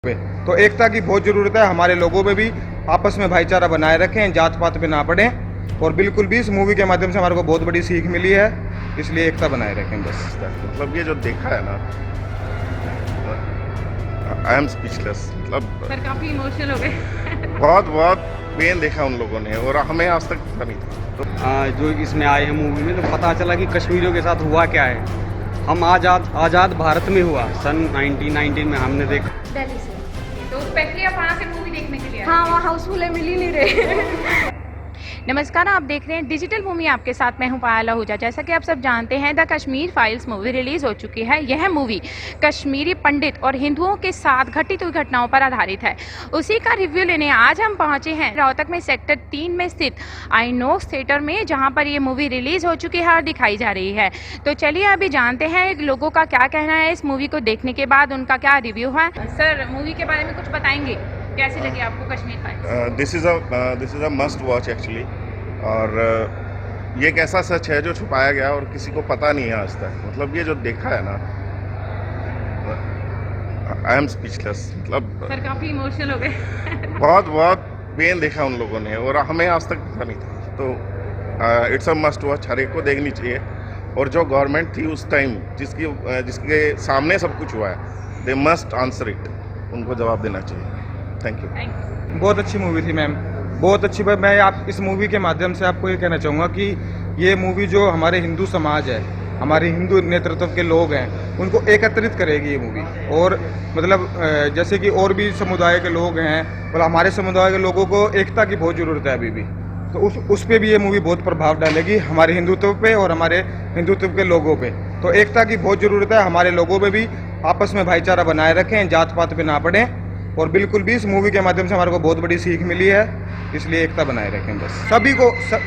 पे तो एकता की बहुत ज़रूरत है। हमारे लोगों में भी आपस में भाईचारा बनाए रखें, जात पात पे ना पड़े। और बिल्कुल भी इस मूवी के माध्यम से हमारे को बहुत बड़ी सीख मिली है, इसलिए एकता बनाए रखें बस। मतलब ये जो देखा है ना, आई एम स्पीचलेस। मतलब सर काफी इमोशनल हो गए। बहुत बहुत पेन देखा उन लोगों ने और हमें आज तक पता नहीं था। तो जो इसमें आए हैं मूवी में, तो पता चला कि कश्मीरियों के साथ हुआ क्या है। हम आज़ाद भारत में हुआ सन 1919 में हमने देखा। दिल्ली से। तो स्पेशली आप वहाँ से मूवी देखने के लिए आए? हाँ, वहाँ हाउसफुल है, मिल ही नहीं रहे। नमस्कार, आप देख रहे हैं डिजिटल भूमि। आपके साथ मैं हूं पायल आहूजा। जैसा कि आप सब जानते हैं, the Kashmir files movie release हो चुकी है। यह मूवी कश्मीरी पंडित और हिंदुओं के साथ घटित हुई घटनाओं पर आधारित है। उसी का रिव्यू लेने आज हम पहुंचे हैं रोहतक में सेक्टर 3 में स्थित आइनॉक्स थिएटर में, जहां पर ये मूवी रिलीज हो चुकी है और दिखाई जा रही है। तो चलिए अभी जानते हैं लोगों का क्या कहना है इस मूवी को देखने के बाद, उनका क्या रिव्यू है। सर, मूवी के बारे में कुछ बताएंगे, कैसी लगी आपको Kashmir files? This is a must watch actually. और ये एक ऐसा सच है जो छुपाया गया और किसी को पता नहीं है आज तक। मतलब ये जो देखा है ना, आई एम स्पीचलेस। मतलब सर काफी इमोशनल हो गए। बहुत बहुत पेन देखा उन लोगों ने और हमें आज तक पता नहीं था। तो इट्स अ मस्ट वॉच, हर एक को देखनी चाहिए। और जो गवर्नमेंट थी उस टाइम, जिसके सामने सब कुछ हुआ है, दे मस्ट आंसर इट। उनको जवाब देना चाहिए। Thank you. बहुत अच्छी मूवी थी मैम, बहुत अच्छी। मैं आप इस मूवी के माध्यम से आपको ये कहना चाहूँगा कि ये मूवी जो हमारे हिंदू समाज है, हमारे हिंदू नेतृत्व के लोग हैं, उनको एकत्रित करेगी ये मूवी। और मतलब जैसे कि और भी समुदाय के लोग हैं, मतलब हमारे समुदाय के लोगों को एकता की बहुत ज़रूरत है अभी भी। तो उस पर भी ये मूवी बहुत प्रभाव डालेगी हमारे हिंदुत्व पे और हमारे हिंदुत्व के लोगों पे। तो एकता की बहुत ज़रूरत है। हमारे लोगों में भी आपस में भाईचारा बनाए रखें, जात पात पे ना पड़े। और बिल्कुल भी इस मूवी के माध्यम से हमारे को बहुत बड़ी सीख मिली है, इसलिए एकता बनाए रखें बस।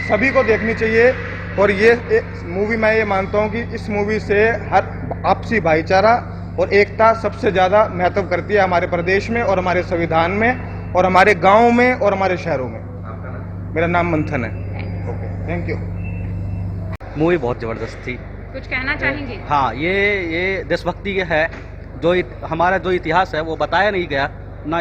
सभी को देखनी चाहिए। और ये मूवी, मैं ये मानता हूँ कि इस मूवी से हर आपसी भाईचारा और एकता सबसे ज़्यादा महत्व करती है हमारे प्रदेश में और हमारे संविधान में और हमारे गाँव में और हमारे शहरों में। मेरा नाम मंथन है। Okay, thank you. मूवी बहुत ज़बरदस्त थी। कुछ कहना चाहेंगे? हाँ, ये देशभक्ति है। हमारा जो इतिहास है वो बताया नहीं गया, ना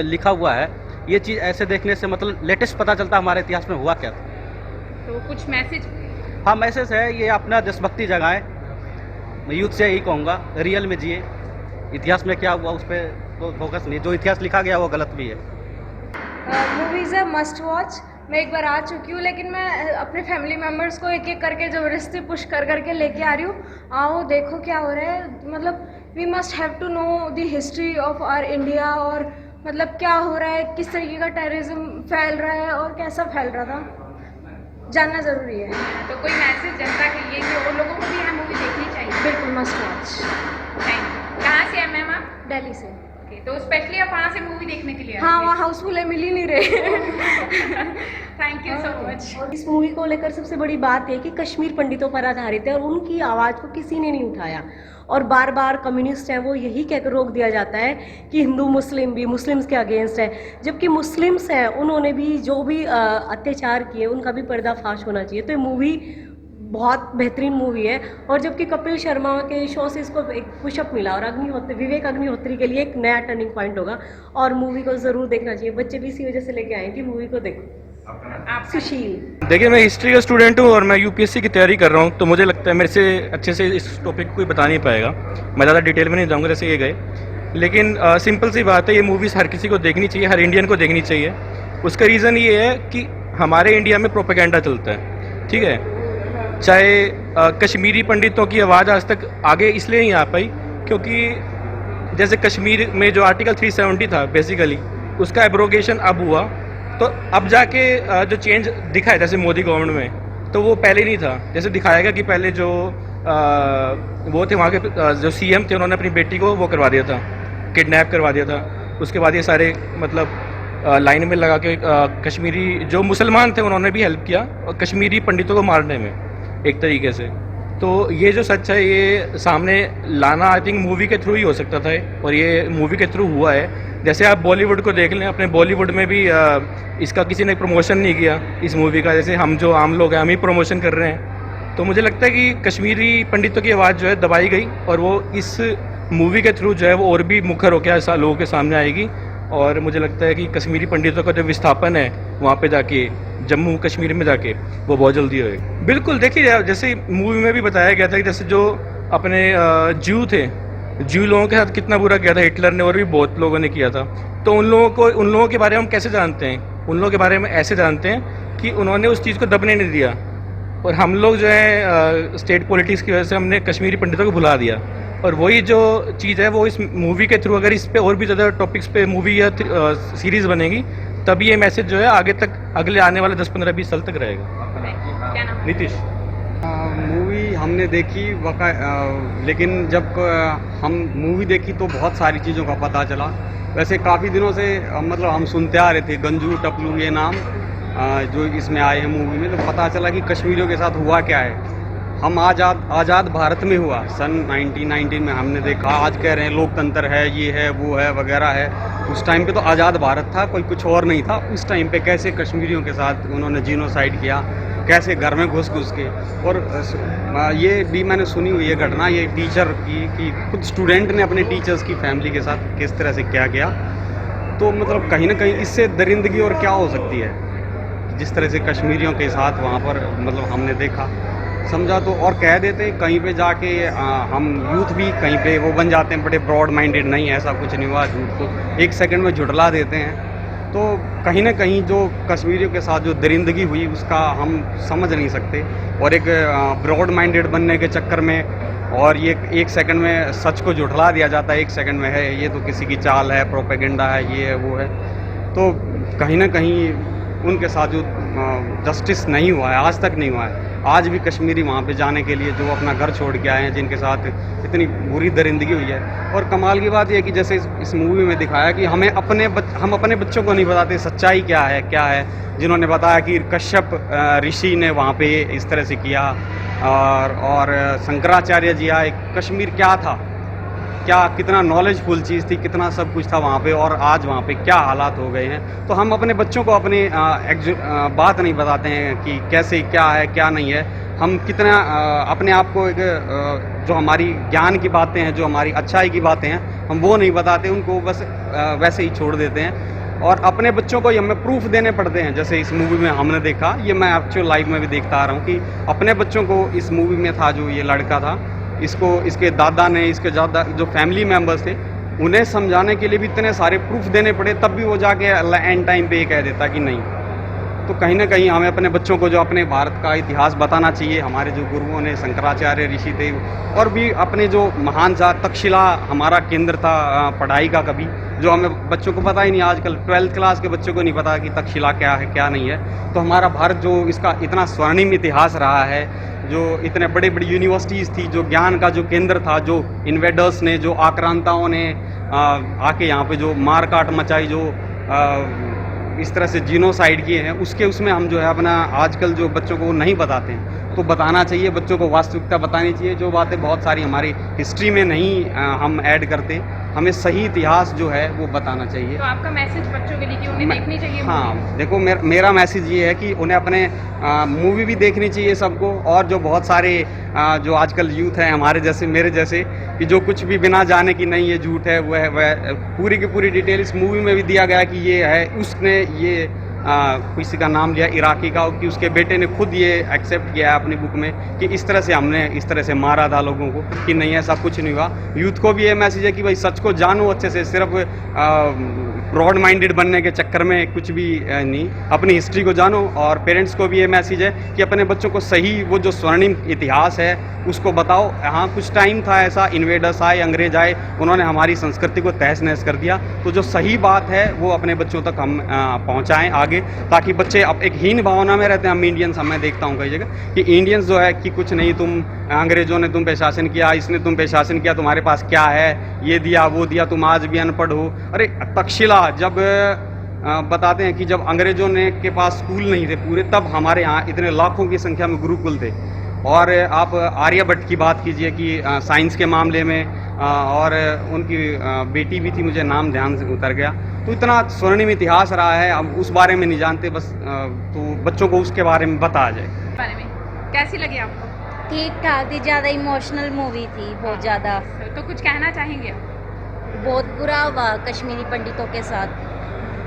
लिखा हुआ है। ये चीज़ ऐसे देखने से मतलब लेटेस्ट पता चलता हमारे इतिहास में हुआ क्या था। तो कुछ मैसेज? हाँ, मैसेज है, ये अपना देशभक्ति जगाएं। मैं यूथ से यही कहूँगा, रियल में जिए। इतिहास में क्या हुआ उस पर तो फोकस नहीं, जो इतिहास लिखा गया वो गलत भी है। मूवीज़ है मस्ट वॉच। मैं एक बार आ चुकी हूँ, लेकिन मैं अपने फैमिली मेम्बर्स को एक एक करके ज़बरदस्ती पुश कर करके लेके आ रही हूँ। आओ देखो क्या हो रहा है। मतलब we must have to know the history of our India, और मतलब क्या हो रहा है, किस तरीके का टेररिज्म फैल रहा है और कैसा फैल रहा था, जानना ज़रूरी है। तो कोई मैसेज जनता के लिए कि और लोगों को भी यह मूवी देखनी चाहिए? बिल्कुल मस्ट वॉच। Thank you. कहाँ से है मैम आप? दिल्ली से। ओके, तो स्पेशली आप वहाँ से मूवी देखने के लिए आए? हाँ, वहाँ हाउसफुल है, मिल ही नहीं रहे। Thank you so much. और इस मूवी को लेकर सबसे बड़ी बात है कि कश्मीर पंडितों पर आधारित है और उनकी आवाज़ को किसी ने नहीं उठाया। और बार बार कम्युनिस्ट हैं वो यही कहकर रोक दिया जाता है कि हिंदू मुस्लिम भी मुस्लिम्स के अगेंस्ट है, जबकि मुस्लिम्स हैं, उन्होंने भी जो भी अत्याचार किए उनका भी पर्दाफाश होना चाहिए। तो ये मूवी बहुत बेहतरीन मूवी है। और जबकि कपिल शर्मा के शो से इसको एक पुशअप मिला, और विवेक अग्निहोत्री के लिए एक नया टर्निंग पॉइंट होगा। और मूवी को ज़रूर देखना चाहिए। बच्चे भी इसी वजह से लेके आए कि मूवी को देखो। आप सुशील। देखिए, मैं हिस्ट्री का स्टूडेंट हूँ और मैं यूपीएससी की तैयारी कर रहा हूँ, तो मुझे लगता है मेरे से अच्छे से इस टॉपिक को कोई बता नहीं पाएगा। मैं ज़्यादा डिटेल में नहीं जाऊँगा जैसे ये गए। लेकिन सिंपल सी बात है, ये मूवीज़ हर किसी को देखनी चाहिए, हर इंडियन को देखनी चाहिए। उसका रीज़न ये है कि हमारे इंडिया में प्रोपेगेंडा चलता है, ठीक है। चाहे कश्मीरी पंडितों की आवाज़ आज तक आगे इसलिए नहीं आ पाई क्योंकि जैसे कश्मीर में जो आर्टिकल 370 था बेसिकली, उसका एब्रोगेशन अब हुआ। तो अब जाके जो चेंज दिखा है जैसे मोदी गवर्नमेंट में, तो वो पहले नहीं था। जैसे दिखाया गया कि पहले जो वो थे वहाँ के जो सीएम थे, उन्होंने अपनी बेटी को वो करवा दिया था, किडनैप करवा दिया था। उसके बाद ये सारे मतलब लाइन में लगा के कश्मीरी जो मुसलमान थे उन्होंने भी हेल्प किया और कश्मीरी पंडितों को मारने में एक तरीके से। तो ये जो सच है ये सामने लाना आई थिंक मूवी के थ्रू ही हो सकता था, और ये मूवी के थ्रू हुआ है। जैसे आप बॉलीवुड को देख लें, अपने बॉलीवुड में भी इसका किसी ने प्रमोशन नहीं किया इस मूवी का। जैसे हम जो आम लोग हैं हम ही प्रमोशन कर रहे हैं। तो मुझे लगता है कि कश्मीरी पंडितों की आवाज़ जो है दबाई गई और वो इस मूवी के थ्रू जो है वो और भी मुखर होकर लोगों के सामने आएगी। और मुझे लगता है कि कश्मीरी पंडितों का जो विस्थापन है वहाँ पे जाके, जम्मू कश्मीर में जाके, वो बहुत जल्दी होएगा। बिल्कुल, देखिए जैसे मूवी में भी बताया गया था कि जैसे जो अपने ज्यू थे, ज्यू लोगों के साथ कितना बुरा किया था हिटलर ने, और भी बहुत लोगों ने किया था। तो उन लोगों के बारे में हम कैसे जानते हैं? उन लोगों के बारे में ऐसे जानते हैं कि उन्होंने उस चीज़ को दबने नहीं दिया। और हम लोग जो है स्टेट पॉलिटिक्स की वजह से हमने कश्मीरी पंडितों को भुला दिया। और वही जो चीज़ है वो इस मूवी के थ्रू, अगर इस पे और भी ज़्यादा टॉपिक्स पे मूवी या सीरीज़ बनेगी, तब ये मैसेज जो है आगे तक, अगले आने वाले 10-15-20 साल तक रहेगा। क्या नाम है? नीतीश। मूवी हमने देखी लेकिन जब हम मूवी देखी तो बहुत सारी चीज़ों का पता चला। वैसे काफ़ी दिनों से मतलब हम सुनते आ रहे थे गंजू टपलू ये नाम जो इसमें आए हैं मूवी में, तो पता चला कि कश्मीरियों के साथ हुआ क्या है। हम आज़ाद भारत में हुआ सन 1919 में हमने देखा। आज कह रहे हैं लोकतंत्र है, ये है, वो है, वगैरह है। उस टाइम पे तो आज़ाद भारत था, कोई कुछ और नहीं था। उस टाइम पे कैसे कश्मीरियों के साथ उन्होंने जीनोसाइड किया, कैसे घर में घुस के। और ये भी मैंने सुनी हुई है घटना, ये टीचर की कि खुद स्टूडेंट ने अपने टीचर्स की फैमिली के साथ किस तरह से क्या किया। तो मतलब कहीं ना कहीं इससे दरिंदगी और क्या हो सकती है, जिस तरह से कश्मीरियों के साथ वहाँ पर मतलब हमने देखा, समझा। तो और कह देते कहीं पे जाके हम यूथ भी कहीं पे वो बन जाते हैं बड़े ब्रॉड माइंडेड, नहीं ऐसा कुछ नहीं हुआ, झूठ को 1 सेकंड में झुठला देते हैं। तो कहीं ना कहीं जो कश्मीरियों के साथ जो दरिंदगी हुई उसका हम समझ नहीं सकते। और एक ब्रॉड माइंडेड बनने के चक्कर में, और ये 1 सेकंड में सच को झुठला दिया जाता है, 1 सेकंड में है ये तो किसी की चाल है, प्रोपेगेंडा है, ये है, वो है। तो कहीं ना कहीं उनके साथ जो जस्टिस नहीं हुआ है, आज तक नहीं हुआ है। आज भी कश्मीरी वहाँ पे जाने के लिए जो अपना घर छोड़ के आए हैं, जिनके साथ इतनी बुरी दरिंदगी हुई है। और कमाल की बात यह कि जैसे इस मूवी में दिखाया कि हम अपने बच्चों को नहीं बताते सच्चाई क्या है। जिन्होंने बताया कि कश्यप ऋषि ने वहाँ पे इस तरह से किया, और शंकराचार्य जी आए। कश्मीर क्या था, क्या कितना नॉलेजफुल चीज़ थी, कितना सब कुछ था वहाँ पे, और आज वहाँ पे क्या हालात हो गए हैं। तो हम अपने बच्चों को अपनी बात नहीं बताते हैं कि कैसे क्या है क्या नहीं है। हम कितना अपने आप को जो हमारी ज्ञान की बातें हैं, जो हमारी अच्छाई की बातें हैं, हम वो नहीं बताते, उनको बस वैसे ही छोड़ देते हैं। और अपने बच्चों को हमें प्रूफ देने पड़ते हैं। जैसे इस मूवी में हमने देखा, ये मैं एक्चुअल लाइफ में भी देखता आ रहा हूँ कि अपने बच्चों को इस मूवी में था जो ये लड़का था, इसके दादा ने, इसके ज़्यादा जो फैमिली मेम्बर्स थे, उन्हें समझाने के लिए भी इतने सारे प्रूफ देने पड़े, तब भी वो जाके एंड टाइम पे ये कह देता कि नहीं। तो कहीं ना कहीं हमें अपने बच्चों को जो अपने भारत का इतिहास बताना चाहिए। हमारे जो गुरुओं ने, शंकराचार्य ऋषि थे, और भी अपने जो महान तक्षशिला हमारा केंद्र था पढ़ाई का, कभी जो हमें बच्चों को पता ही नहीं। आजकल 12th क्लास के बच्चों को नहीं पता कि तक्षशिला क्या है क्या नहीं है। तो हमारा भारत जो इसका इतना स्वर्णिम इतिहास रहा है, जो इतने बड़ी बड़ी यूनिवर्सिटीज़ थी, जो ज्ञान का जो केंद्र था, जो इन्वेडर्स ने, जो आक्रांताओं ने आके यहाँ पे जो मार काट मचाई, जो इस तरह से जीनोसाइड किए हैं, उसमें हम जो है अपना आजकल जो बच्चों को नहीं बताते हैं, तो बताना चाहिए। बच्चों को वास्तविकता बतानी चाहिए, जो बातें बहुत सारी हमारी हिस्ट्री में नहीं हम ऐड करते। हमें सही इतिहास जो है वो बताना चाहिए। तो आपका मैसेज बच्चों के लिए कि उन्हें देखनी चाहिए? हाँ, देखो मेरा मैसेज ये है कि उन्हें अपने मूवी भी देखनी चाहिए सबको। और जो बहुत सारे जो आजकल यूथ हैं हमारे जैसे, मेरे जैसे, कि जो कुछ भी बिना जाने की नहीं ये झूठ है, वह पूरी की पूरी डिटेल इस मूवी में भी दिया गया कि ये है, उसने ये किसी का नाम लिया इराकी का, कि उसके बेटे ने खुद ये एक्सेप्ट किया है अपनी बुक में कि इस तरह से हमने इस तरह से मारा था लोगों को, कि नहीं ऐसा कुछ नहीं हुआ। यूथ को भी ये मैसेज है कि भाई सच को जानो अच्छे से, सिर्फ ब्रॉड माइंडेड बनने के चक्कर में कुछ भी नहीं, अपनी हिस्ट्री को जानो। और पेरेंट्स को भी ये मैसेज है कि अपने बच्चों को सही वो जो स्वर्णिम इतिहास है उसको बताओ। हाँ, कुछ टाइम था ऐसा, इन्वेडर्स आए, अंग्रेज आए, उन्होंने हमारी संस्कृति को तहस नहस कर दिया। तो जो सही बात है वो अपने बच्चों तक हम पहुँचाएँ आगे, ताकि बच्चे अब एक हीन भावना में रहते हैं। हम इंडियंस, मैं देखता हूँ कई जगह कि इंडियंस जो है कि कुछ नहीं, तुम अंग्रेजों ने तुम पे शासन किया, इसने तुम पे शासन किया, तुम्हारे पास क्या है, ये दिया वो दिया, तुम आज भी अनपढ़ हो। अरे तक्षशिला जब बताते हैं कि जब अंग्रेजों ने के पास स्कूल नहीं थे पूरे, तब हमारे यहाँ इतने लाखों की संख्या में गुरुकुल थे। और आप आर्यभट्ट की बात कीजिए कि साइंस के मामले में, और उनकी बेटी भी थी, मुझे नाम ध्यान से उतर गया। तो इतना स्वर्णिम इतिहास रहा है, हम उस बारे में नहीं जानते, बस तो बच्चों को उसके बारे में बताया जाए। बारे में कैसी लगी आपको? ठीक ठाक थी, ज़्यादा इमोशनल मूवी थी, बहुत ज़्यादा। तो कुछ कहना चाहेंगे आप? बहुत बुरा हुआ कश्मीरी पंडितों के साथ।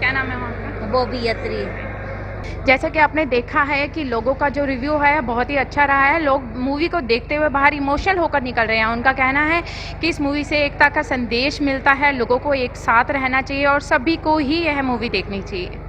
क्या नाम है आपका? बॉबी अत्री। जैसा कि आपने देखा है कि लोगों का जो रिव्यू है बहुत ही अच्छा रहा है। लोग मूवी को देखते हुए बाहर इमोशनल होकर निकल रहे हैं। उनका कहना है कि इस मूवी से एकता का संदेश मिलता है, लोगों को एक साथ रहना चाहिए और सभी को ही यह मूवी देखनी चाहिए।